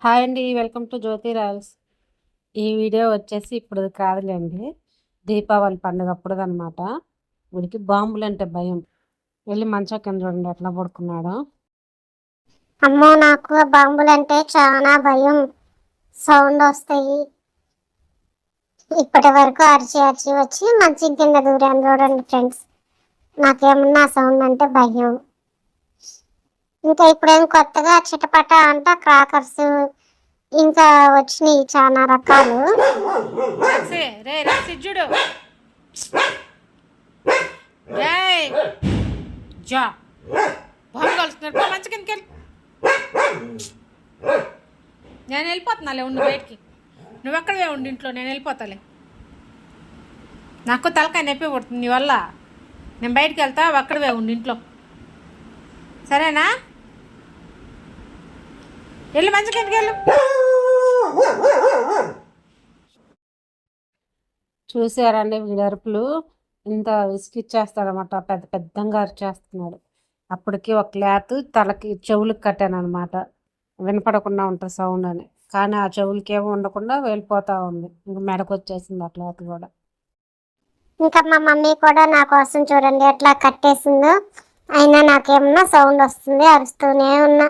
Hi అండి. Welcome to Jyoti royals. ఈ video వచ్చేసి ఇప్పుడుది కాదులేండి. దీపావళి పండుగ అప్పుడుదనమాట. వీడికి బాంబులంటే భయం. వెళ్ళి మంచం కింద చూడండి ఎట్లా పడుకున్నాడో. అమ్మో, నాకు బాంబులంటే చాలా భయం. సౌండ్ వస్తాయి. ఇప్పటి వరకు అరిచి అరిచి వచ్చి మంచం కింద దూరాను చూడండి ఫ్రెండ్స్. నాకేమన్నా సౌండ్ అంటే భయం. ఇంకా ఇప్పుడేం కొత్తగా చిటపట అంట క్రాకర్స్ ఇంకా వచ్చినాయి చాలా రకాలు. నేను వెళ్ళిపోతున్నాలే, ఉండు బయటికి. నువ్వెక్కడవే ఉండి ఇంట్లో, నేను వెళ్ళిపోతాలే. నాకు తలకాయ నొప్పి పడుతుంది నీ వల్ల. నేను బయటికి వెళ్తా, అక్కడవే ఉండి ఇంట్లో, సరేనా? వెళ్ళి మంచి కిందకి వెళ్ళు. చూసారండి వీడి అరుపులు. ఇంత విసిగిచ్చేస్తాడనమాట. పెద్ద పెద్దంగా అరిచేస్తున్నాడు. అప్పటికి ఒక క్లాత్ తలకి చెవులకు కట్టాను అనమాట, వినపడకుండా ఉంటుంది సౌండ్ అని. కానీ ఆ చెవులకి ఏమో ఉండకుండా వెళ్ళిపోతూ ఉంది. ఇంకా మెడకు వచ్చేసింది ఆ క్లాత్ కూడా. ఇంకా మా మమ్మీ కూడా నా కోసం చూడండి ఎట్లా కట్టేసిందో. అయినా నాకేమన్నా సౌండ్ వస్తుంది, అరుస్తూనే ఉన్నా.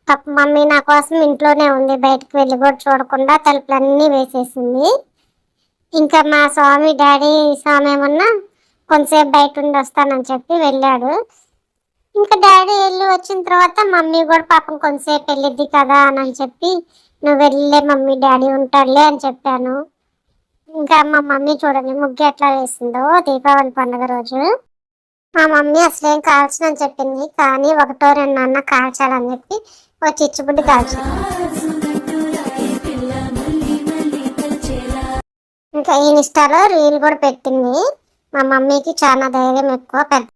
పాప మమ్మీ నా కోసం ఇంట్లోనే ఉంది, బయటకు వెళ్ళి కూడా చూడకుండా తలుపులన్నీ వేసేసింది. ఇంకా మా డాడీ స్వామి ఏమన్నా కొంతసేపు బయట ఉండి వస్తానని చెప్పి వెళ్ళాడు. ఇంకా డాడీ వెళ్ళి వచ్చిన తర్వాత మమ్మీ కూడా పాపం కొంతసేపు వెళ్ళిద్ది కదా అని చెప్పి, నువ్వు వెళ్ళే మమ్మీ, డాడీ ఉంటాడులే అని చెప్పాను. ఇంకా మా మమ్మీ చూడండి ముగ్గు ఎట్లా వేసిందో దీపావళి పండుగ రోజు. మా మమ్మీ అసలేం కాల్చనని చెప్పింది, కానీ ఒకటో రెండు అన్న కాల్చాలని చెప్పి ఒక చిచ్చుబుడ్డి కాల్చాను. ఇంకా ఈ ఇన్స్టాలో రీల్ కూడా పెట్టింది. మా మమ్మీకి చాలా ధైర్యం ఎక్కువ, పెద్ద.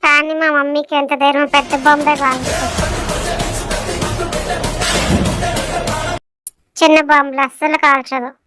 కానీ మా మమ్మీకి ఎంత ధైర్యం, పెద్ద బొంబే కాల్చుతుంది. చిన్న బాంబులు అస్సలు కాల్చదు.